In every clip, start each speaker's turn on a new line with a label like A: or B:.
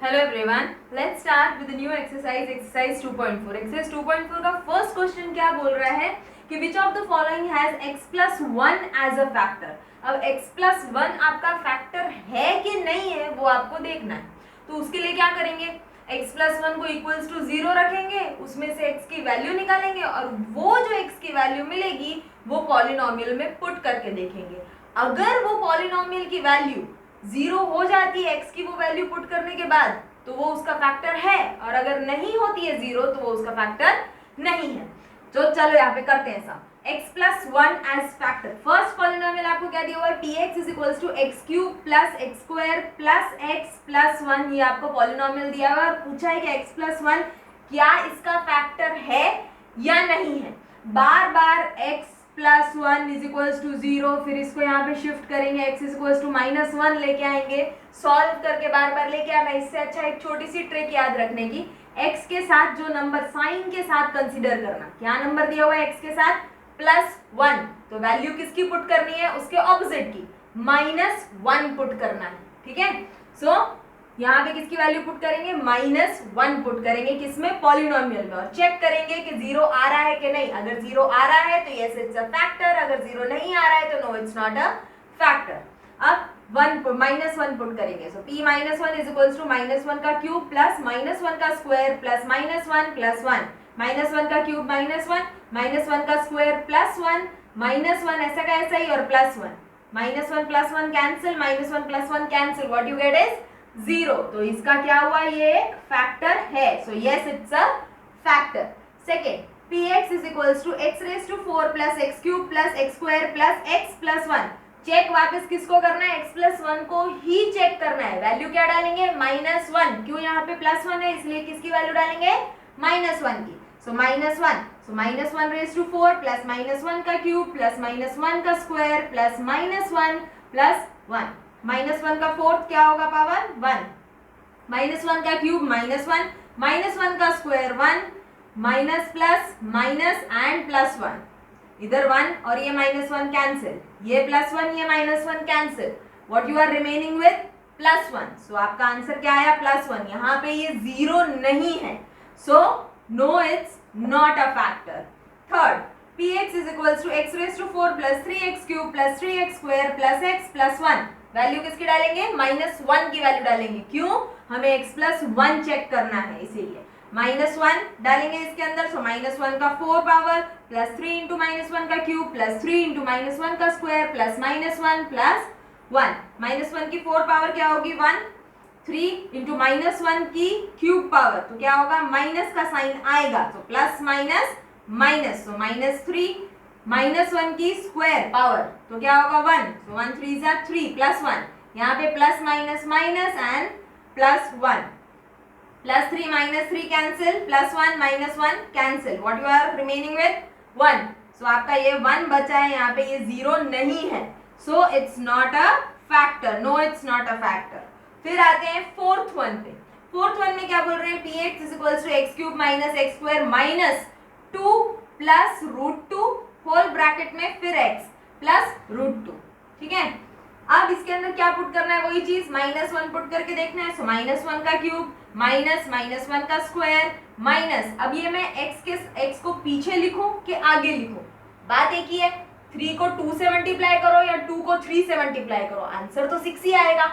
A: Hello everyone, let's start with the new exercise, exercise 2.4. Exercise 2.4 का first question क्या बोल रहा है कि which of the following has x plus one as a factor. अब x plus one आपका factor है कि नहीं है वो आपको देखना है. तो उसके लिए क्या करेंगे, x प्लस वन को इक्वल्स टू 0 रखेंगे, उसमें से x की वैल्यू निकालेंगे और वो जो x की वैल्यू मिलेगी वो पॉलिनोमियल में पुट करके देखेंगे. अगर वो पॉलिनोमियल की वैल्यू 0 हो जाती है x की वो वैल्यू पुट करने के बाद तो वो उसका फैक्टर है, और अगर नहीं होती है 0 तो वो उसका फैक्टर नहीं है. तो चलो यहाँ पे करते हैं सब. x plus one as factor. First polynomial आपको क्या दिया हुआ है, px is equals to x cube plus x square plus x plus one. ये आपको पॉलिनोमियल दिया हुआ है और पूछा है कि x प्लस वन क्या इसका फैक्टर है या नहीं है. बार बार x plus one is equals to 0, फिर इसको यहाँ पे शिफ्ट करेंगे, x is equals to minus one लेके आएंगे, सॉल्व करके बार बार लेके आना. इससे अच्छा एक छोटी सी ट्रिक याद रखने की, x के साथ जो नंबर साइन के साथ कंसीडर करना. क्या नंबर दिया हुआ है x के साथ, प्लस वन, तो वैल्यू किसकी पुट करनी है, उसके ऑपोजिट की, माइनस वन पुट करना है. ठीक है, सो यहाँ पे किसकी वैल्यू पुट करेंगे, माइनस वन पुट करेंगे, किसमें, पॉलिनोमियल में, और चेक करेंगे कि 0 आ रहा है कि नहीं. अगर 0 आ रहा है तो यस इट्स अ फैक्टर, अगर 0 नहीं आ रहा है तो no it's not a factor. अब माइनस वन पुट करेंगे, so p minus one is equals to minus one का क्यूब प्लस माइनस वन का square plus minus one, minus one का क्यूब माइनस वन का square plus one, minus one ऐसा का ऐसा ही और plus one, minus one plus one cancel, minus one plus one cancel, what you get is 0. तो इसका क्या हुआ, ये एक फैक्टर है. So yes it's a factor. Second, px is equals to x raise to 4 plus x cube plus x square plus x plus one. Check वापस किसको करना है, x प्लस वन को ही चेक करना है. वैल्यू क्या डालेंगे, माइनस वन. क्यों, यहाँ पे प्लस वन है इसलिए किसकी वैल्यू डालेंगे, माइनस वन की. So minus one, so minus one raise to 4 plus minus one का क्यूब प्लस माइनस वन का square plus minus one plus one. Minus one का फोर्थ क्या होगा, पावर वन, माइनस वन का cube minus one का square one, minus plus minus and plus one. इधर one और ये माइनस वन कैंसिल, ये प्लस वन ये minus one cancel, what you are remaining with, plus one. So आपका answer क्या आया, प्लस वन. यहाँ पे ये 0 नहीं है, so no it's not a factor. Third, px is equals to x raise to 4 plus 3x cube plus 3x square plus x plus one. Value किसकी डालेंगे, माइनस वन की वैल्यू डालेंगे. क्यों, हमें x प्लस वन चेक करना है इसीलिए minus one डालेंगे इसके अंदर. सो माइनस वन का 4 power plus 3 into minus one का cube plus 3 into minus one का square plus minus one plus one. Minus one की 4 पावर क्या होगी, 1. 3 इंटू माइनस वन की क्यूब पावर तो क्या होगा, माइनस का साइन आएगा, तो plus minus minus, so minus 3. Minus one की स्क्वायर पावर तो क्या होगा, 1. सो 1 3 जा 3 प्लस 1. यहाँ पे plus minus minus and plus 1. Plus 3 minus 3 cancel, plus 1 minus 1 cancel, what you are remaining with 1. So आपका ये 1 बचा है, यहाँ पे ये 0 नहीं है, so it's not a factor, no it's not a factor. फिर आते हैं फोर्थ वन पे. फोर्थ वन में क्या बोल रहे हैं, px is equals to x cube minus x square minus 2 plus root 2 whole bracket में फिर x प्लस रूट 2. ठीक है, अब इसके अंदर क्या पुट करना है, वही चीज माइनस वन पुट करके देखना है. सो माइनस वन का क्यूब माइनस माइनस वन का स्क्वायर माइनस, अब ये मैं x को पीछे लिखूं कि आगे लिखूं, बात एक ही है. 3 को 2 से मल्टीप्लाई करो या 2 को 3 से मल्टीप्लाई करो, आंसर तो 6 ही आएगा.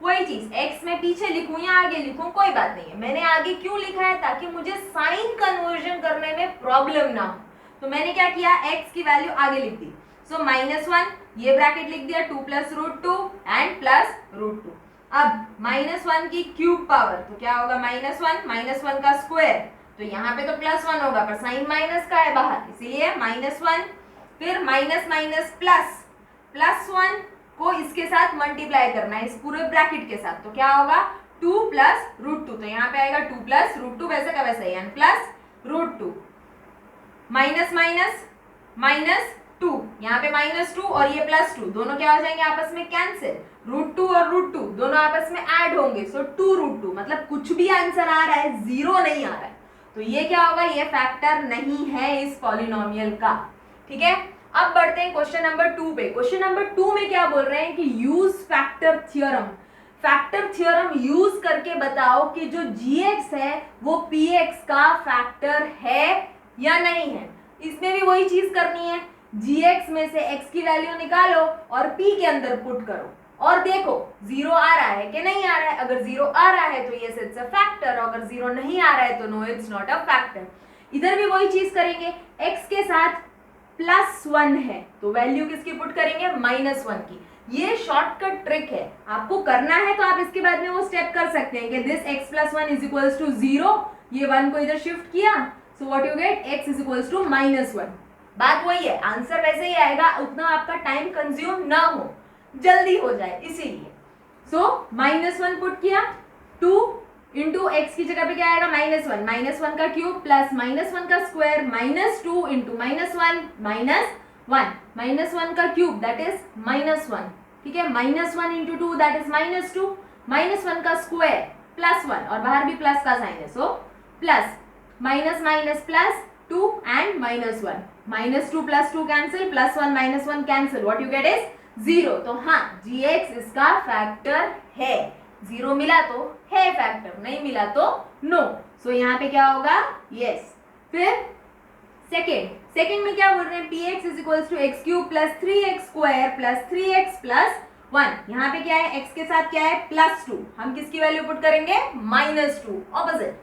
A: वही चीज x में पीछे लिखूं या आगे लिखूं कोई बात नहीं है. मैंने आगे क्यों लिखा है, ताकि मुझे साइन कन्वर्जन करने में प्रॉब्लम ना हो. तो मैंने क्या किया, x की वैल्यू आगे लिख दी. सो माइनस वन ये ब्रैकेट लिख दिया, 2 plus root 2 and plus root 2. अब माइनस वन की क्यूब पावर तो क्या होगा, माइनस वन का स्क्वायर, तो यहाँ पे तो प्लस वन होगा पर साइन माइनस का है बाहर, इसीलिए माइनस वन. फिर minus minus plus, plus one को इसके साथ मल्टीप्लाई करना है, इस पूरे ब्रैकेट के साथ, तो क्या होगा 2 प्लस रूट 2, तो यहाँ पे आएगा 2 प्लस रूट 2 वैसे का वैसा ही and plus root 2. Minus minus minus 2, यहाँ पे माइनस 2 और ये प्लस 2 दोनों क्या हो जाएंगे आपस में कैंसिल, रूट 2 और रूट 2 दोनों आपस में ऐड होंगे, सो 2 रूट 2, मतलब कुछ भी आंसर आ रहा है, 0 नहीं आ रहा है, तो ये क्या होगा, ये फैक्टर नहीं है इस पॉलिनोमियल का. ठीक है, अब बढ़ते हैं क्वेश्चन नंबर 2 पे. क्वेश्चन नंबर 2 में क्या बोल रहे हैं कि use factor theorem. Factor theorem use करके बताओ कि जो gx है वो px का फैक्टर है या नहीं है। इसमें भी वही चीज करनी है, gx में से x की वैल्यू निकालो और p के अंदर पुट करो और देखो जीरो आ रहा है कि नहीं आ रहा है। अगर जीरो आ रहा है तो यस इट्स अ फैक्टर, अगर जीरो नहीं आ रहा है तो no it's not a factor. इधर भी वही चीज करेंगे, x के साथ +1 है तो वैल्यू किसकी पुट करेंगे, -1 की। ये शॉर्टकट ट्रिक है, आपको करना है तो आप इसके बाद में वो स्टेप कर सकते हैं कि दिस x + 1 = 0, ये 1 को इधर शिफ्ट किया, so what you gate x = -1। बात वही है, आंसर वैसे ही आएगा, उतना आपका टाइम कंज्यूम ना हो, जल्दी हो जाए इसीलिए। सो -1 पुट किया, 2 इंटू एक्स की जगह पे क्या आएगा, -1, -1 का क्यूब प्लस -1 का स्क्वायर -2 इंटू -1 -1 का क्यूब दैट इज -1, ठीक है। -1 इंटू 2 दैट इज -2, -1 का स्क्वायर +1 और बाहर भी प्लस का साइन है, so plus plus 2 and -1, -2 + 2 cancel, +1 -1 cancel, what you get is 0। तो हाँ gx इसका फैक्टर है, 0 मिला तो है फैक्टर, नहीं मिला तो नो। सो यहाँ पे क्या होगा, यस। फिर सेकेंड में क्या बोल रहे हैं, px = x³ + 3x² + 3x + 1। यहाँ पे क्या है, x के साथ क्या है, +2, हम किसकी वैल्यू पुट करेंगे, -2, ऑपोजिट।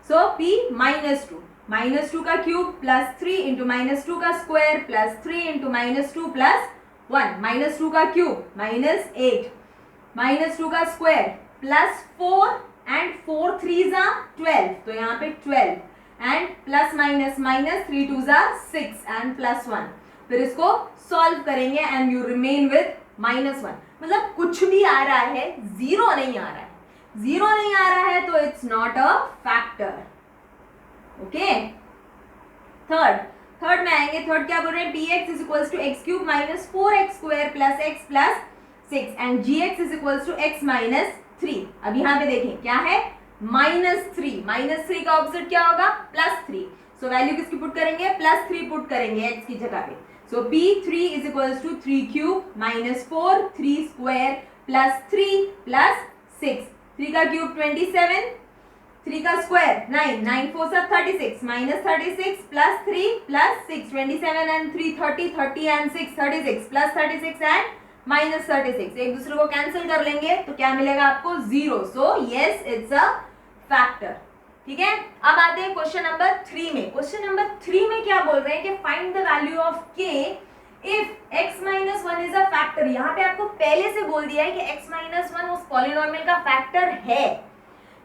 A: सो p -2 का क्यूब प्लस 3 इंटू -2 का स्क्वायर प्लस 3 इंटू -2 + 1, -2 का क्यूब -8, -2 का स्क्वायर प्लस 4 एंड 4 3 ज़ा 12, तो यहाँ पे 12 एंड प्लस माइनस 3 2 ज़ा 6 एंड +1। फिर इसको सॉल्व करेंगे एंड यू रिमेन विद -1। मतलब कुछ भी आ रहा है, जीरो नहीं आ रहा है, जीरो नहीं आ रहा है तो it's not a factor. Okay, third में आएंगे। थर्ड क्या बोल रहे हैं, px = x³ - 4x² + x + 6 and gx = x - 3। अब यहाँ पे देखें क्या है, -3 का ऑपोजिट क्या होगा, +3। सो वैल्यू किसकी पुट करेंगे, +3 पुट करेंगे x की जगह पे। सो p3 = 3³ - 4 3² + 3 + 6, 3 का क्यूब 27, 3 का स्क्वायर 9, 9 4 सा 36, -36 + 3 + 6, 27 एंड 3 30, 30 एंड 6 36 + 36 एंड -36, एक दूसरे को कैंसिल कर लेंगे तो क्या मिलेगा आपको, 0। सो यस इट्स अ फैक्टर, ठीक है। अब आते हैं क्वेश्चन नंबर 3 में। क्वेश्चन नंबर 3 में क्या बोल रहे हैं कि find the value of k if x - 1 is a factor. यहाँ पे आपको पहले से बोल दिया है कि x - 1 उस पॉलिनोमियल का फैक्टर है,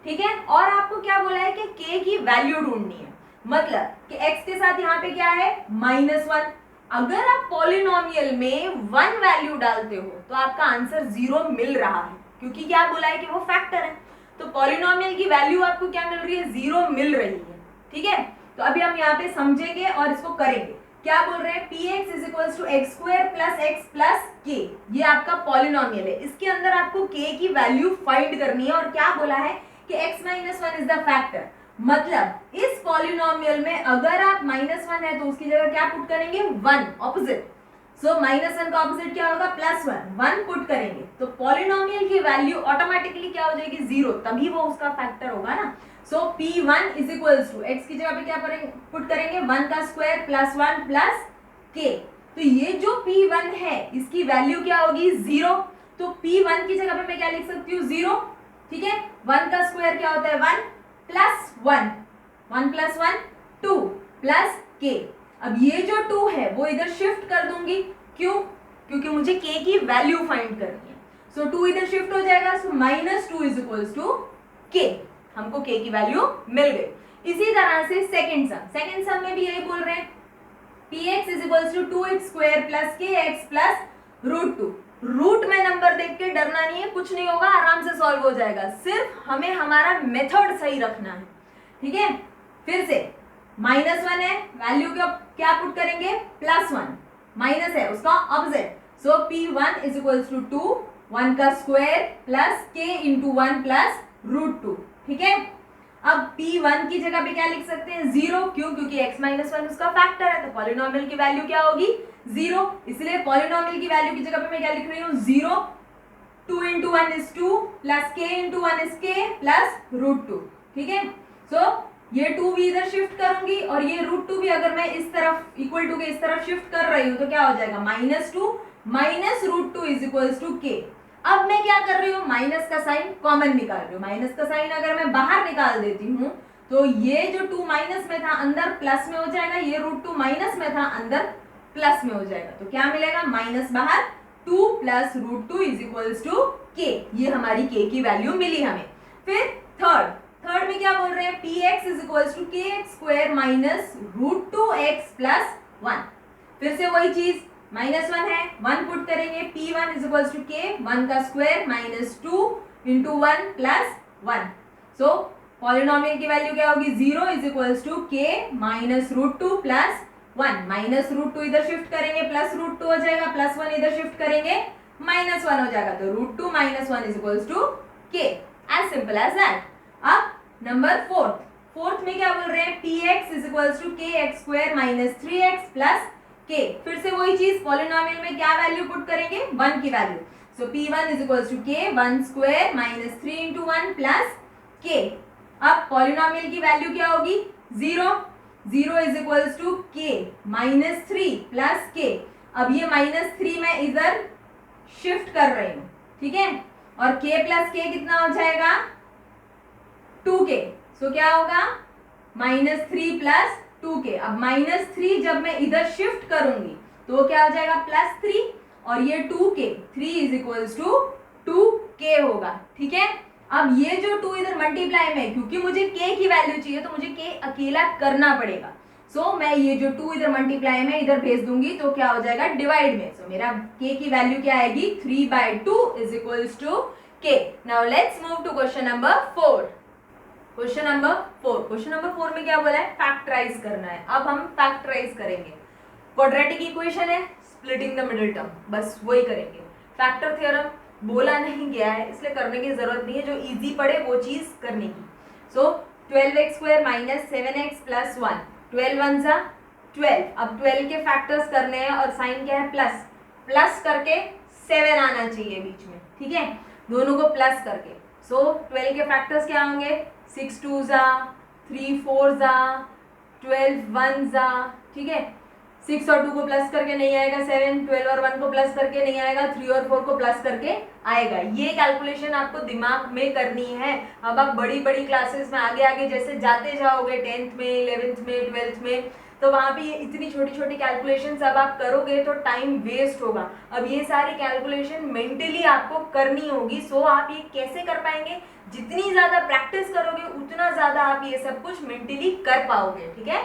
A: ठीक है। और आपको क्या बोला है कि k की वैल्यू ढूंढनी है, मतलब कि x के साथ यहाँ पे क्या है, -1। अगर आप पॉलिनोमियल में 1 वैल्यू डालते हो तो आपका आंसर 0 मिल रहा है, क्योंकि क्या बोला है कि वो फैक्टर है। तो पॉलिनोमियल की वैल्यू आपको क्या मिल रही है, 0 मिल रही है, ठीक है। तो अभी हम यहाँ पे समझेंगे और इसको करेंगे। क्या बोल रहे हैं, px = x² + x + k, ये आपका पॉलिनोमियल है, इसके अंदर आपको k की वैल्यू फाइंड करनी है। और क्या बोला है कि x - 1 इज द फैक्टर, मतलब इस पॉलिनोमियल में अगर आप -1 है तो उसकी जगह क्या पुट करेंगे, 1, ऑपोजिट। सो -1 का ऑपोजिट क्या होगा, +1, 1 पुट करेंगे तो पॉलिनोमियल की वैल्यू ऑटोमेटिकली क्या हो जाएगी, 0, तभी वो उसका फैक्टर होगा ना। सो p1 = x की जगह पे क्या पुट करेंगे, 1 का स्क्वायर प्लस 1 प्लस k। तो ये जो p1 है इसकी वैल्यू क्या होगी, 0। तो p1 की जगह पे मैं क्या लिख सकती हूँ, 0, ठीक है। 1 का स्क्वायर क्या होता है, 1 प्लस 1, 1 + 1 2 प्लस k। अब ये जो 2 है वो इधर शिफ्ट कर दूंगी, क्यों, क्योंकि मुझे k की वैल्यू फाइंड करनी है। सो 2 इधर शिफ्ट हो जाएगा, सो -2 = k, हमको k की वैल्यू मिल गई। इसी तरह से सेकंड सम में भी यही बोल रहे हैं, px = 2x² + kx + √2। रूट में नंबर देख के डरना नहीं है, कुछ नहीं होगा, आराम से सॉल्व हो जाएगा, सिर्फ हमें हमारा मेथड सही रखना है, ठीक है। फिर से -1 है, वैल्यू क्या पुट करेंगे, +1, माइनस है उसका ऑपोजिट। सो p1 = 2, 1 का स्क्वायर प्लस k × 1 + √2, ठीक है। अब p1 की जगह पे क्या लिख सकते हैं, 0, क्यों, क्योंकि x - 1 उसका फैक्टर है, तो पॉलिनोमियल की वैल्यू क्या होगी, 0, इसलिए पॉलिनोमियल की वैल्यू की जगह पे मैं क्या लिख रही हूँ, 0, 2 into 1 is 2 plus k into 1 is k plus √2। ठीक है, सो ये 2 भी इधर शिफ्ट करूंगी और ये √2 भी अगर मैं इस तरफ इक्वल टू के इस तरफ शिफ्ट कर रही हूँ तो क्या हो जाएगा, -2 minus √2 is equals to k। अब मैं क्या कर रही हूँ, माइनस का साइन कॉमन निकाल रही हूँ। माइनस का साइन अगर मैं बाहर निकाल देती हूँ तो ये जो 2 माइनस में था अंदर प्लस में हो जाएगा, ये √2 माइनस में था अंदर प्लस में हो जाएगा। तो क्या मिलेगा, माइनस बाहर 2 plus √2 is equals to k। ये हमारी k की वैल्यू मिली हमें। फिर थर्ड में क्या बोल रहे हैं, px is equals to kx² minus √2x plus 1। फिर से वही चीज, -1 है, 1 पुट करेंगे, p1 is equals to k 1 का square minus 2 into 1 plus 1। So polynomial की वैल्यू क्या होगी, 0 is equals to k minus √2 plus 1। Minus √2 इधर शिफ्ट करेंगे प्लस √2 हो जाएगा, प्लस 1 इधर शिफ्ट करेंगे -1 हो जाएगा। तो √2 minus 1 is equals to k, as simple as that. अब नंबर फोर्थ में क्या बोल रहे हैं, px is equals to kx² minus 3x plus k। फिर से वही चीज, पॉलिनोमियल में क्या वैल्यू पुट करेंगे, 1 की value. So p1 is equals to k 1² minus 3 into 1 plus k। अब पॉलिनोमियल की वैल्यू क्या होगी, 0 is equals to k minus 3 plus k। अब ये -3 मैं इधर शिफ्ट कर रही हूँ, ठीक है, और k प्लस k कितना हो जाएगा, 2k। सो क्या होगा, -3 प्लस 2k। अब -3 जब मैं इधर शिफ्ट करूंगी तो क्या हो जाएगा, +3 और ये 2k, 3 is equals to 2k होगा। ठीक है, अब ये जो 2 इधर मल्टीप्लाई में, क्योंकि मुझे k की वैल्यू चाहिए तो मुझे k अकेला करना पड़ेगा। सो मैं ये जो 2 इधर मल्टीप्लाई में इधर भेज दूंगी तो क्या हो जाएगा, डिवाइड में। सो मेरा k की वैल्यू क्या आएगी, 3/2 is equals to k। Now let's move to question number 4। Question number 4 में क्या बोला है, फैक्टराइज करना है। अब हम फैक्टराइज करेंगे। क्वाड्रेटिक इक्वेशन है, स्प्लिटिंग द मिडिल टर्म, बस वही करेंगे। फैक्टर थ्योरम बोला नहीं गया है इसलिए करने की जरूरत नहीं है, जो इजी पड़े वो चीज करने की। सो 12x² माइनस 7x प्लस 1, 12 1 जा 12। अब 12 के फैक्टर्स करने हैं और साइन क्या है, प्लस करके 7 आना चाहिए बीच में। ठीक है, दोनों को प्लस करके। सो 12 के फैक्टर्स क्या होंगे, 6 2 जा 3 4 जा 12 1 जा। ठीक है, 6 और 2 को प्लस करके नहीं आएगा 7, 12 और 1 को प्लस करके नहीं आएगा 3 और 4 को प्लस करके आएगा। ये कैलकुलेशन आपको दिमाग में करनी है। अब आप बड़ी क्लासेस में आगे जैसे जाते जाओगे 10th में 11th में 12th में, तो वहाँ पे ये इतनी छोटी कैलकुलेशन अब आप करोगे तो टाइम वेस्ट होगा। अब ये सारी कैलकुलेशन मेंटली आपको करनी होगी। सो आप ये कैसे कर पाएंगे, जितनी ज़्यादा प्रैक्टिस करोगे उतना ज़्यादा आप ये सब कुछ मेंटली कर पाओगे। ठीक है,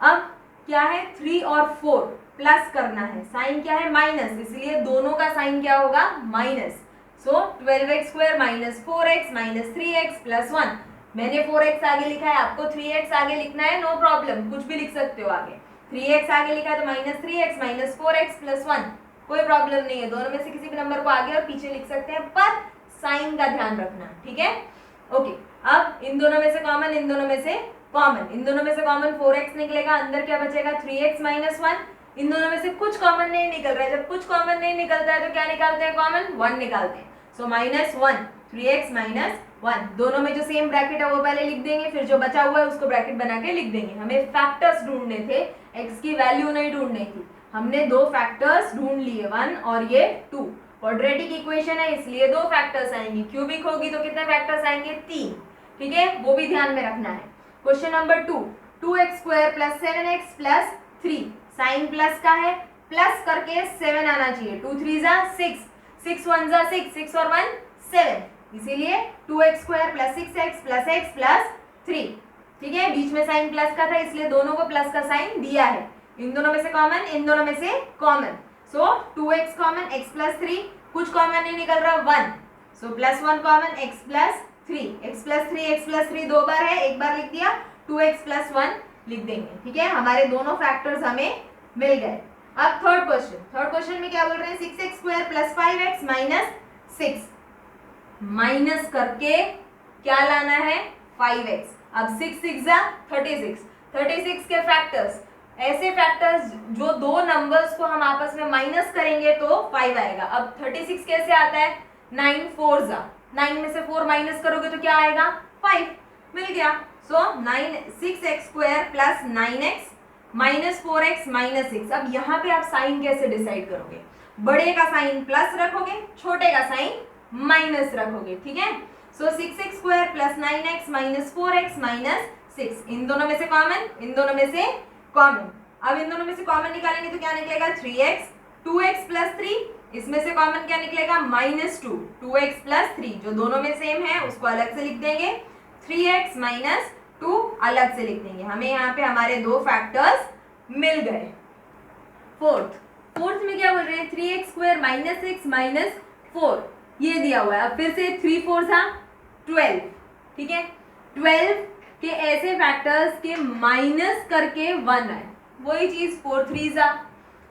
A: अब क्या है, 3 और 4 प्लस करना है, साइन क्या है, माइनस, इसलिए दोनों का साइन क्या होगा, माइनस। सो 12x² minus 4x minus 3x plus 1। मैंने 4x आगे लिखा है, आपको 3x आगे लिखना है, नो प्रॉब्लम, कुछ भी लिख सकते हो आगे। 3x आगे लिखा है तो minus 3x minus 4x plus 1, कोई प्रॉब्लम नहीं है, दोनों में से किसी भी नंबर को आगे और पीछे लिख सकते हैं, पर साइन का ध्यान रखना। ठीक है, ओके। अब इन दोनों में से कॉमन, इन दोनों में से कॉमन 4x निकलेगा, अंदर क्या बचेगा, 3x माइनस 1। इन दोनों में से कुछ कॉमन नहीं निकल रहा है, जब कुछ कॉमन नहीं निकलता है तो क्या निकालते हैं, कॉमन 1 निकालते हैं। सो -1 3x माइनस 1, दोनों में जो सेम ब्रैकेट है वो पहले लिख देंगे, फिर जो बचा हुआ है उसको ब्रैकेट बना के लिख देंगे। हमें फैक्टर्स ढूंढने थे, x की वैल्यू नहीं ढूंढनी थी। हमने 2 फैक्टर्स ढूंढ लिए, 1 और ये 2। क्वाड्रेटिक इक्वेशन है इसलिए 2 फैक्टर्स आएंगे, क्यूबिक होगी तो कितने फैक्टर्स आएंगे, 3। ठीक है, वो भी ध्यान में रखना है। Question number 2, 2x² plus 7x plus 3, sign plus का है, प्लस करके 7 आना चाहिए, 2 3 जा 6, 6 1 जा 6, 6 और 1 7, इसीलिए 2x² plus 6x plus x plus 3। ठीक है, बीच में साइन प्लस का था इसलिए दोनों को प्लस का साइन दिया है। इन दोनों में से कॉमन, इन दोनों में से कॉमन। सो 2x कॉमन, x प्लस 3, कुछ कॉमन नहीं निकल रहा, 1। So plus 1 common, x plus 3, x plus 3 2 बार है, एक बार लिख दिया, 2x प्लस 1 लिख देंगे। ठीक है, हमारे दोनों फैक्टर्स हमें मिल गए। अब थर्ड क्वेश्चन में क्या बोल रहे हैं, 6x² plus 5x minus 6, minus करके क्या लाना है, 5x। अब 6 6 जा 36, 36 के फैक्टर्स, ऐसे फैक्टर्स जो 2 नंबर्स को हम आपस में माइनस करेंगे तो 5 आएगा। अब 36 कैसे आता है, 9 4 जा, 9 में से 4 माइनस करोगे तो क्या आएगा 5, मिल गया। सो 6x square plus 9x minus 4x minus 6। अब यहाँ पे आप साइन कैसे डिसाइड करोगे, बड़े का साइन प्लस रखोगे, छोटे का साइन माइनस रखोगे, ठीक है। सो 6x square plus 9x minus 4x minus 6, इन दोनों में से कॉमन, इन दोनों में से कॉमन। अब इन दोनों में से कॉमन निकालेंगे तो क्या निकलेगा 3x, 2x प्लस 3, इसमें से कॉमन क्या निकलेगा -2, 2x प्लस 3, जो दोनों में सेम है उसको अलग से लिख देंगे, 3x माइनस 2 अलग से लिख देंगे। हमें यहाँ पे हमारे दो फैक्टर्स मिल गए। फोर्थ में क्या बोल रहे हैं 3x स्क्वायर माइनस 6 माइनस 4, ये दिया हुआ है। अब फिर से 3 4 था 12, ठीक है। 12 के ऐसे फैक्टर्स के माइनस करके 1 है, वही चीज 4 3 जा,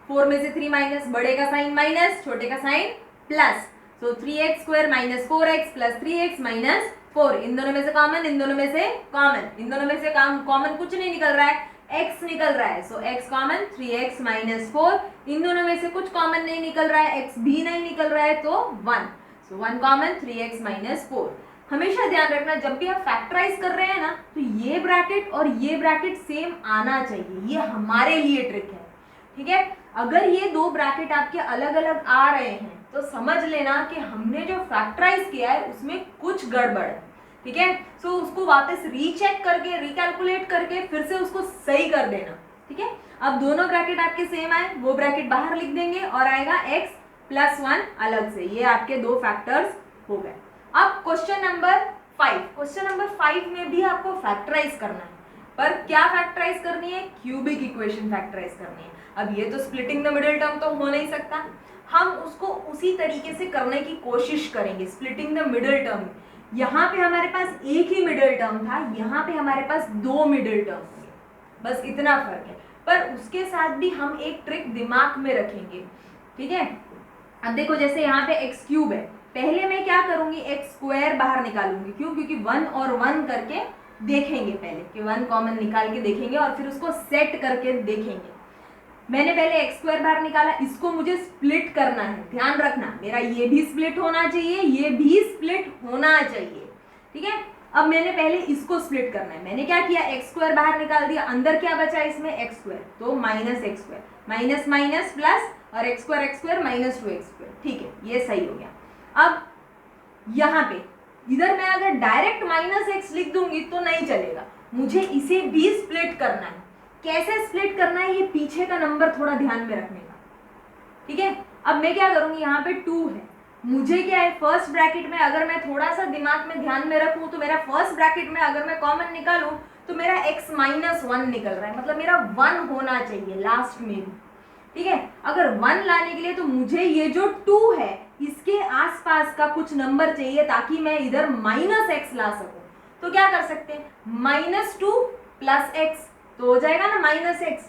A: 4 में से 3 माइनस, बड़े का साइन माइनस, छोटे का साइन प्लस। सो 3x square minus 4x plus 3x minus 4, इन दोनों में से कॉमन, इन दोनों में से कॉमन, इन दोनों में से कॉमन कुछ नहीं निकल रहा है, x निकल रहा है। सो x कॉमन 3x माइनस 4, इन दोनों में से कुछ कॉमन नहीं निकल रहा है, x भी नहीं निकल रहा है, तो 1। सो 1 कॉमन 3x माइनस 4। हमेशा ध्यान रखना जब भी आप फैक्टराइज कर रहे हैं ना, तो ये ब्रैकेट और ये ब्रैकेट सेम आना चाहिए, ये हमारे लिए ट्रिक है, ठीक है। अगर ये दो ब्रैकेट आपके अलग अलग आ रहे हैं तो समझ लेना कि हमने जो फैक्टराइज किया है उसमें कुछ गड़बड़ है, ठीक है। सो उसको वापस रीचेक करके, रिकैलकुलेट करके फिर से उसको सही कर देना, ठीक है। अब दोनों ब्रैकेट आपके सेम आए, वो ब्रैकेट बाहर लिख देंगे और आएगा x प्लस 1 अलग से, ये आपके दो फैक्टर्स हो गए। अब क्वेश्चन नंबर 5, क्वेश्चन नंबर 5 में भी आपको फैक्टराइज करना है, पर क्या फैक्टराइज करनी है, क्यूबिक इक्वेशन फैक्टराइज करनी है। अब ये तो स्प्लिटिंग द मिडिल टर्म तो हो नहीं सकता, हम उसको उसी तरीके से करने की कोशिश करेंगे। स्प्लिटिंग द मिडिल टर्म, यहाँ पे हमारे पास एक ही मिडिल टर्म था, यहाँ पे हमारे पास दो मिडिल टर्म होंगे, बस इतना फर्क है। पर उसके साथ भी हम एक ट्रिक दिमाग में रखेंगे, ठीक है। अब देखो जैसे यहाँ पे x क्यूब है, पहले मैं क्या करूंगी x स्क्वायर बाहर निकालूंगी, क्यों, क्योंकि 1 और 1 करके देखेंगे पहले कि 1 कॉमन निकाल के देखेंगे और फिर उसको सेट करके देखेंगे। मैंने पहले x स्क्वायर बाहर निकाला, इसको मुझे स्प्लिट करना है, ध्यान रखना मेरा ये भी स्प्लिट होना चाहिए, ये भी स्प्लिट होना चाहिए, ठीक है। अब मैंने पहले इसको स्प्लिट करना है, मैंने क्या किया x स्क्वायर बाहर निकाल दिया, अंदर क्या बचा इसमें x स्क्वायर, तो minus x square, minus minus plus और x square minus 2x square, ठीक है, ये सही हो गया। अब यहाँ पे इधर मैं अगर डायरेक्ट माइनस x लिख दूंगी तो नहीं चलेगा, मुझे इसे भी स्प्लिट करना है। कैसे स्प्लिट करना है, ये पीछे का नंबर थोड़ा ध्यान में रखने का, ठीक है। अब मैं क्या करूंगी, यहाँ पे 2 है, मुझे क्या है फर्स्ट ब्रैकेट में अगर मैं थोड़ा सा दिमाग में ध्यान में रखूं तो मेरा फर्स्ट ब्रैकेट में अगर मैं कॉमन निकालूं तो मेरा x माइनस 1 निकल रहा है, मतलब मेरा 1 होना चाहिए लास्ट में भी, ठीक है। अगर 1 लाने के लिए तो मुझे ये जो 2 है इसके आसपास का कुछ नंबर चाहिए ताकि मैं इधर माइनस x ला सकूं। तो क्या कर सकते हैं, -2 प्लस x, तो हो जाएगा ना -x,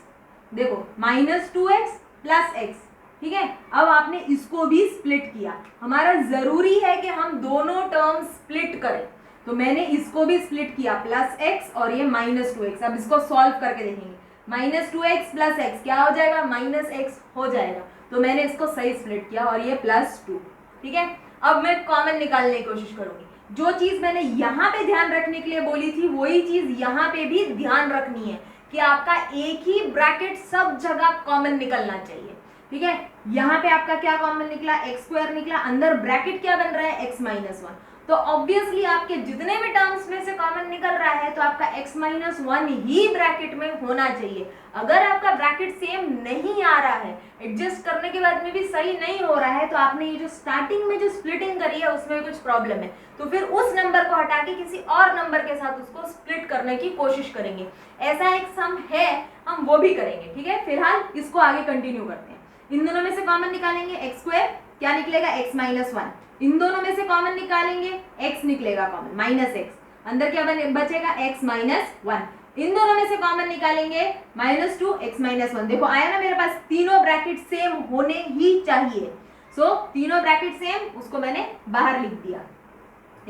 A: देखो -2x प्लस x, ठीक है। अब आपने इसको भी स्प्लिट किया, हमारा जरूरी है कि हम दोनों टर्म स्प्लिट करें, तो मैंने इसको भी स्प्लिट किया प्लस x और ये -2x। अब इसको सॉल्व करके देखेंगे, -2x प्लस x क्या हो जाएगा, -x हो जाएगा, तो मैंने इसको सही स्प्लिट किया और ये +2, ठीक है। अब मैं कॉमन निकालने की कोशिश करूंगी, जो चीज मैंने यहाँ पे ध्यान रखने के लिए बोली थी वही चीज यहाँ पे भी ध्यान रखनी है कि आपका एक ही ब्रैकेट सब जगह कॉमन निकलना चाहिए, ठीक है। यहाँ पे आपका क्या कॉमन निकला, x स्क्वायर निकला, अंदर ब्रैकेट क्या बन रहा है x माइनस 1, तो ऑब्वियसली आपके जितने भी टर्म्स में से कॉमन निकल रहा है तो आपका x माइनस 1 ही ब्रैकेट में होना चाहिए। अगर आपका ब्रैकेट सेम नहीं आ रहा है, एडजस्ट करने के बाद में भी सही नहीं हो रहा है, तो आपने ये जो स्टार्टिंग में जो स्प्लिटिंग करी है उसमें कुछ प्रॉब्लम है, तो फिर उस नंबर को हटा के किसी और नंबर के साथ उसको स्प्लिट करने की कोशिश करेंगे। ऐसा एक सम है, हम वो भी करेंगे, ठीक है। फिलहाल इसको आगे कंटिन्यू करते हैं। इन दोनों में से कॉमन निकालेंगे x स्क्वायर, क्या निकलेगा x माइनस 1, इन दोनों में से कॉमन निकालेंगे x निकलेगा कॉमन -x, अंदर क्या बचेगा x माइनस 1, इन दोनों में से कॉमन निकालेंगे -2 x माइनस 1। देखो आया ना मेरे पास, तीनों ब्रैकेट सेम होने ही चाहिए, सो तीनों ब्रैकेट सेम, उसको मैंने बाहर लिख दिया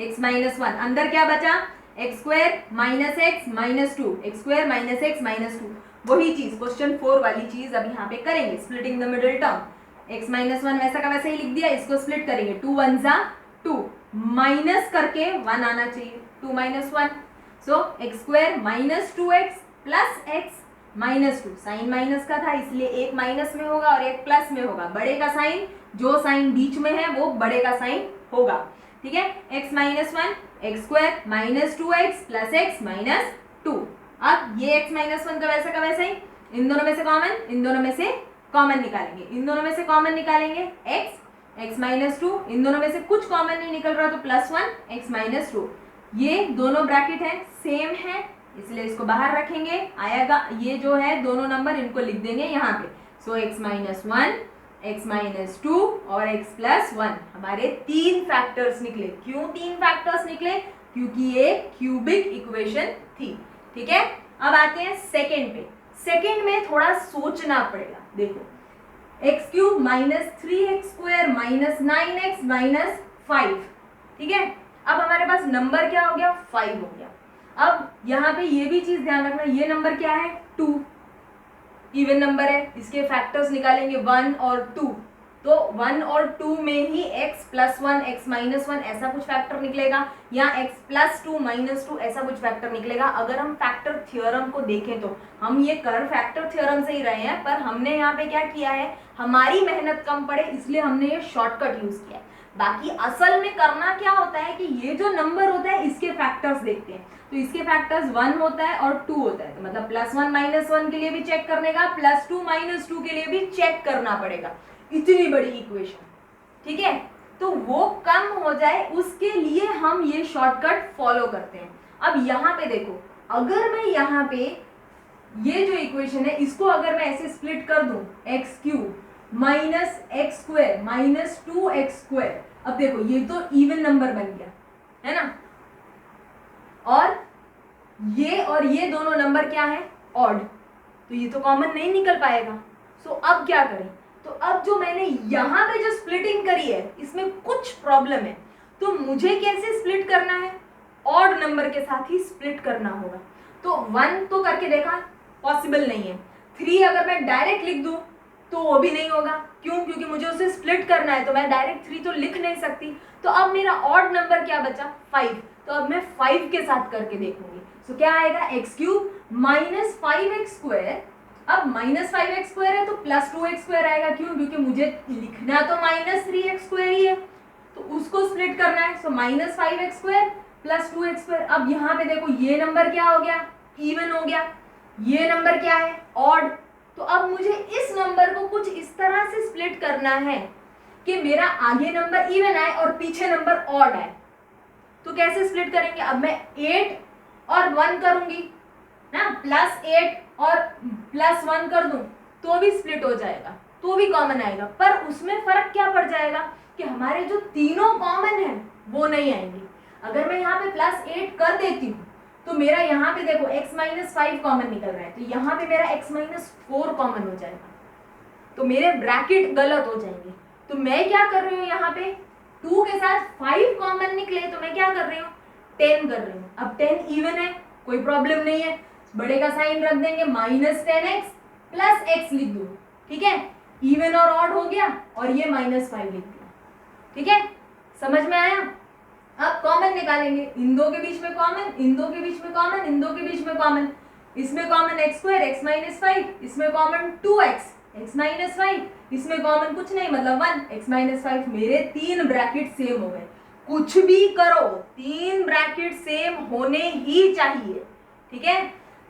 A: x माइनस 1, अंदर क्या बचा x square minus x minus 2, x square minus x minus 2, वही चीज क्वेश्चन 4 वाली चीज अब यहाँ पे करेंगे, splitting the middle term. x minus 1 वैसा का वैसा ही लिख दिया, इसको स्प्लिट करेंगे, 2 1 जा 2 माइनस करके 1 आना चाहिए, 2 minus 1, so x square minus 2x plus x minus 2, sign minus का था इसलिए एक माइनस में होगा और एक प्लस में होगा, बड़े का साइन, जो साइन बीच में है वो बड़े का साइन होगा, ठीक है। x minus 1 x square minus 2x plus x minus 2। अब ये x माइनस 1 का वैसा ही, इन दोनों में से कॉमन, इन दोनों में से कॉमन निकालेंगे, इन दोनों में से कॉमन निकालेंगे x माइनस 2, इन दोनों में से कुछ कॉमन नहीं निकल रहा तो प्लस 1 x माइनस 2। ये दोनों ब्रैकेट है सेम है इसलिए इसको बाहर रखेंगे, आएगा ये जो है दोनों नंबर इनको लिख देंगे यहाँ पे, सो x माइनस 1 x माइनस 2 और x प्लस 1 हमारे 3 फैक्टर्स निकले। क्यों 3 फैक्टर्स निकले? क्योंकि ये क्यूबिक इक्वेशन थी, ठीक है। अब आते हैं सेकेंड पे। सेकेंड में थोड़ा सोचना पड़ेगा, देखो x cube minus 3x square minus 9x minus 5, ठीक है। अब हमारे पास नंबर क्या हो गया? 5 हो गया। अब यहाँ पे ये भी चीज ध्यान रखना, ये नंबर क्या है? 2, इवन नंबर है, इसके फैक्टर्स निकालेंगे 1 और 2, तो 1 और 2 में ही x प्लस 1 x माइनस 1 ऐसा कुछ फैक्टर निकलेगा, या x प्लस 2 माइनस 2 ऐसा कुछ फैक्टर निकलेगा। अगर हम फैक्टर थ्योरम को देखें तो हम ये कर फैक्टर थ्योरम से ही रहे हैं, पर हमने यहाँ पे क्या किया है, हमारी मेहनत कम पड़े इसलिए हमने ये शॉर्टकट यूज किया है। बाकी असल में करना क्या होता है कि ये जो नंबर होता है इसके फैक्टर्स देखते हैं, तो इसके फैक्टर्स 1 होता है और 2 होता है, तो मतलब प्लस 1 माइनस 1 के लिए भी चेक करने का, प्लस 2 माइनस 2 के लिए भी चेक करना पड़ेगा, इतनी बड़ी इक्वेशन, ठीक है। तो वो कम हो जाए उसके लिए हम ये शॉर्टकट फॉलो करते हैं। अब यहाँ पे देखो, अगर मैं यहाँ पे ये जो इक्वेशन है इसको अगर मैं ऐसे स्प्लिट कर दूं, x cube minus x square minus 2x square, अब देखो ये तो इवन नंबर बन गया है ना, और ये दोनों नंबर क्या है? ऑड, तो ये तो कॉमन नहीं निकल पाएगा। सो अब क्या करें? तो अब जो मैंने यहाँ पे जो स्प्लिटिंग करी है इसमें कुछ प्रॉब्लम है, तो मुझे कैसे स्प्लिट करना है? ऑड नंबर के साथ ही स्प्लिट करना होगा। तो 1 तो करके देखा, पॉसिबल नहीं है। 3 अगर मैं डायरेक्ट लिख दूं तो वो भी नहीं होगा, क्यों? क्योंकि मुझे उसे स्प्लिट करना है, तो मैं डायरेक्ट 3 तो लिख नहीं सकती। तो अब मेरा ऑड नंबर क्या बचा? 5, तो अब मैं 5 के साथ करके देखूंगी। सो क्या आएगा? X cube minus 5x square, अब माइनस 5x स्क्वायर है तो प्लस 2x स्क्वायर आएगा, क्यों? क्योंकि मुझे लिखना तो माइनस 3x स्क्वायर ही है, तो उसको स्प्लिट करना है। So minus 5x square plus 2x square. अब यहाँ पे देखो ये नंबर क्या हो गया? इवन हो गया। ये नंबर क्या है? ऑड। तो अब मुझे इस नंबर को कुछ इस तरह से स्प्लिट करना है कि मेरा आगे नंबर इवन आए और पीछे नंबर ऑड आए। तो कैसे स्प्लिट करेंगे? अब मैं 8 और 1 करूंगी ना, प्लस 8 और प्लस 1 कर दूं तो भी स्प्लिट हो जाएगा, तो भी कॉमन आएगा। पर उसमें फर्क क्या पड़ जाएगा कि हमारे जो तीनों कॉमन है वो नहीं आएंगे। अगर मैं यहाँ पे प्लस 8 कर देती हूँ तो मेरा यहाँ पे देखो x माइनस 5 कॉमन निकल रहा है, तो यहाँ पे मेरा x माइनस 4 कॉमन हो जाएगा, तो मेरे ब्रैकेट गलत हो जाएंगे। तो मैं क्या कर रही हूँ, यहाँ पे 2 के साथ 5 कॉमन निकले तो मैं क्या कर रही हूँ? 10 कर रही हूँ। अब 10 इवन है, कोई प्रॉब्लम नहीं है, बड़े का साइन रख देंगे, माइनस 10x प्लस x लिख दो, ठीक है। इवन और ऑड हो गया और ये माइनस 5 लिख दिया, ठीक है। समझ में आया? अब कॉमन निकालेंगे, इन दो के बीच में कॉमन, इन दो के बीच में कॉमन, इन दो के बीच में कॉमन, इसमें common x square x minus 5, इसमें कॉमन 2x एक्स माइनस 5, इसमें कॉमन कुछ नहीं मतलब 1 एक्स माइनस 5। मेरे 3 ब्रैकेट सेम हो गए। कुछ भी करो 3 ब्रैकेट सेम होने ही चाहिए, ठीक है।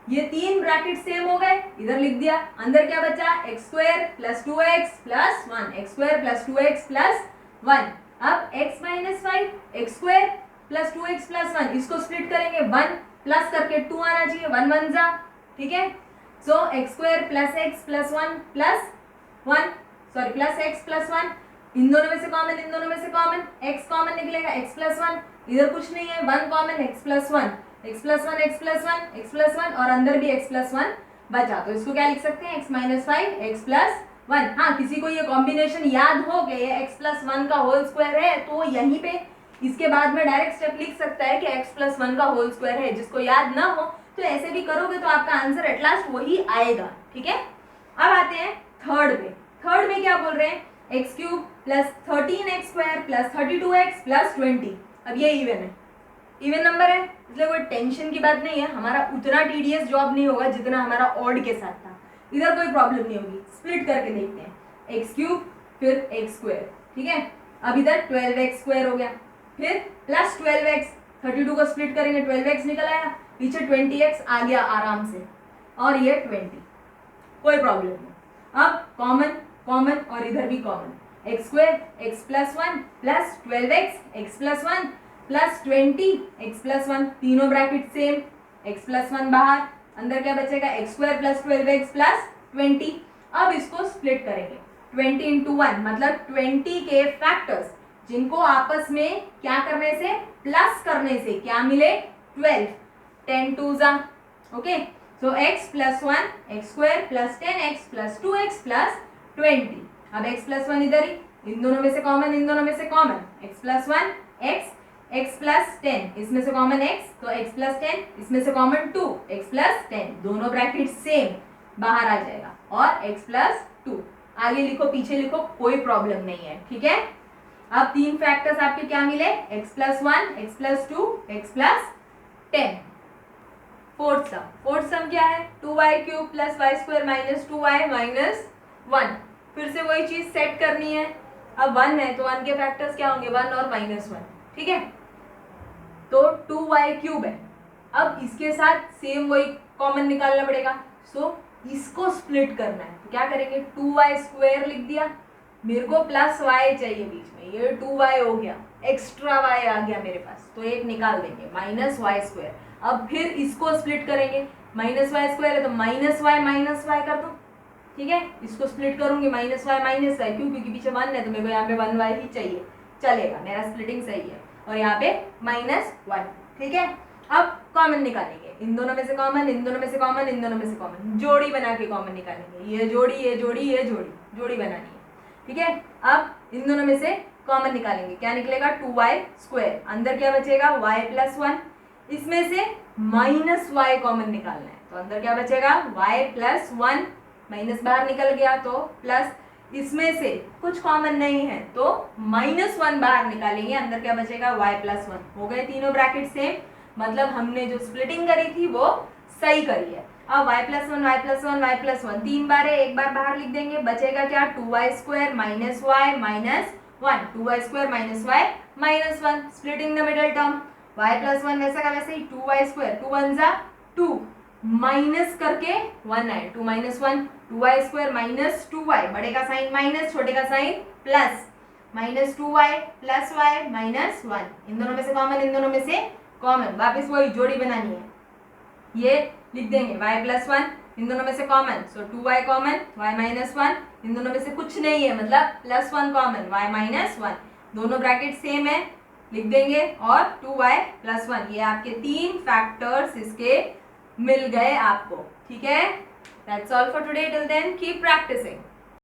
A: ये 3 ब्रैकेट सेम हो गए, इधर लिख दिया। अंदर क्या बचा? X square plus 2x plus 1, x square plus 2x plus 1। अब x minus 5 x square plus 2x plus 1, इसको स्प्लिट करेंगे, 1 प्लस करके 2 आना चाहिए, 1 1 जा, ठीक है। So x square plus x plus 1 plus 1 sorry plus x plus 1, इन दोनों में से कॉमन, इन दोनों में से कॉमन, x कॉमन निकलेगा, x प्लस 1, इधर कुछ नहीं है, 1 common, x plus 1 x plus 1 x plus 1 x plus 1 और अंदर भी x प्लस 1 बचा, तो इसको क्या लिख सकते हैं? x minus 5 x plus 1। हाँ, किसी को ये कॉम्बिनेशन याद हो गए, ये x प्लस 1 का होल स्क्वायर है, तो यहीं पे इसके बाद में डायरेक्ट स्टेप लिख सकता है कि x प्लस 1 का होल स्क्वायर है। जिसको याद ना हो तो ऐसे भी करोगे तो आपका आंसर एट लास्ट वही आएगा, ठीक है। अब आते हैं थर्ड में। थर्ड में क्या बोल रहे हैं? X cube plus 13x² plus 32x plus 20। अब ये इवन है, इवन नंबर है, इसलिए कोई टेंशन की बात नहीं है, हमारा उतना टीडीएस जॉब नहीं होगा जितना हमारा ऑड के साथ था। इधर कोई प्रॉब्लम नहीं होगी। स्प्लिट करके देखते हैं, x³ फिर x², ठीक है। अब इधर 12x² हो गया, फिर प्लस 12x, 32 को स्प्लिट करेंगे 12x निकल आया, पीछे 20x आ गया आराम से, और ये 20, कोई प्रॉब्लम नहीं। अब कॉमन कॉमन और इधर भी common, x² x plus 1 plus 12x x plus 1 plus 20 x plus 1, तीनों ब्रैकेट सेम, x प्लस 1 बाहर, अंदर क्या बचेगा x² प्लस 12x प्लस 20। अब इसको स्प्लिट करेंगे 20 इंटू 1, मतलब 20 के फैक्टर्स जिनको आपस में क्या करने से, प्लस करने से क्या मिले, 12, 10 2 जा, ओके। सो x plus 1 x² plus 10x plus 2x plus 20। अब x प्लस 1 इधर ही, इन दोनों में से कॉमन, इन दोनों में से common, x plus 1 x plus 10, इसमें से कॉमन x, तो x प्लस 10, इसमें से कॉमन 2 x प्लस 10, दोनों ब्रैकेट सेम, बाहर आ जाएगा, और x प्लस 2, आगे लिखो पीछे लिखो कोई प्रॉब्लम नहीं है, ठीक है। अब तीन फैक्टर्स आपके क्या मिले, x plus 1 x plus 2 x plus 10। Fourth सम क्या है, 2y³ plus y² minus 2y minus 1, फिर से वही चीज सेट करनी है। अब 1 है तो 1 के फैक्टर्स क्या होंगे, 1 और माइनस 1, ठीक है। तो 2y³ है, अब इसके साथ सेम वही कॉमन निकालना पड़ेगा, सो इसको स्प्लिट करना है, तो क्या करेंगे, 2y² लिख दिया, मेरे को प्लस y चाहिए बीच में, ये 2y हो गया, एक्स्ट्रा y आ गया मेरे पास, तो एक निकाल देंगे, माइनस y²। अब फिर इसको स्प्लिट करेंगे, माइनस y² है तो माइनस y कर दो, ठीक है। इसको स्प्लिट करूंगी माइनस y, क्यों, क्योंकि पीछे 1 है तो मेरे को यहाँ पे 1y ही चाहिए, चलेगा, मेरा स्प्लिटिंग सही है, और यहाँ पे -1, ठीक है। अब कॉमन निकालेंगे, इन दोनों में से कॉमन, इन दोनों में से कॉमन, इन दोनों में से कॉमन, जोड़ी बना के कॉमन निकालेंगे, ये जोड़ी ये जोड़ी ये जोड़ी, जोड़ी बनानी है, ठीक है। अब इन दोनों में से कॉमन निकालेंगे, क्या निकलेगा, 2y², अंदर क्या बचेगा, y प्लस 1, इसमें से -y कॉमन निकालना है, तो अंदर क्या बचेगा, y प्लस 1, माइनस बाहर निकल गया तो प्लस, इसमें से कुछ कॉमन नहीं है तो -1 बाहर निकालेंगे, अंदर क्या बचेगा, y प्लस 1, हो गए तीनों ब्रैकेट सेम, मतलब हमने जो स्प्लिटिंग करी थी वो सही करी है। अब y plus 1 y plus 1 y plus 1 तीन बार है, एक बार बाहर लिख देंगे, बचेगा क्या, 2y² minus y minus 1, 2y² minus y minus 1, splitting the middle term, y plus 1 वैसा का वैसे ही, 2y², 2 1 जा 2, माइनस करके 1 आए, 2 माइनस 1, 2y² माइनस 2y, बड़े का साइन माइनस, छोटे का sign plus, minus 2y plus y minus 1, इन दोनों में से कॉमन, इन दोनों में से कॉमन, वापस वही जोड़ी बनानी है, ये लिख देंगे y प्लस 1, इन दोनों में से कॉमन, सो 2y कॉमन, y माइनस 1, इन दोनों में से कुछ नहीं है मतलब प्लस 1 कॉमन, y माइनस 1, दोनों ब्रैकेट सेम है, लिख देंगे, और 2y प्लस 1, ये आपके तीन फैक्टर्स इसके मिल गए आपको, ठीक है। That's all for today. Till then, keep practicing.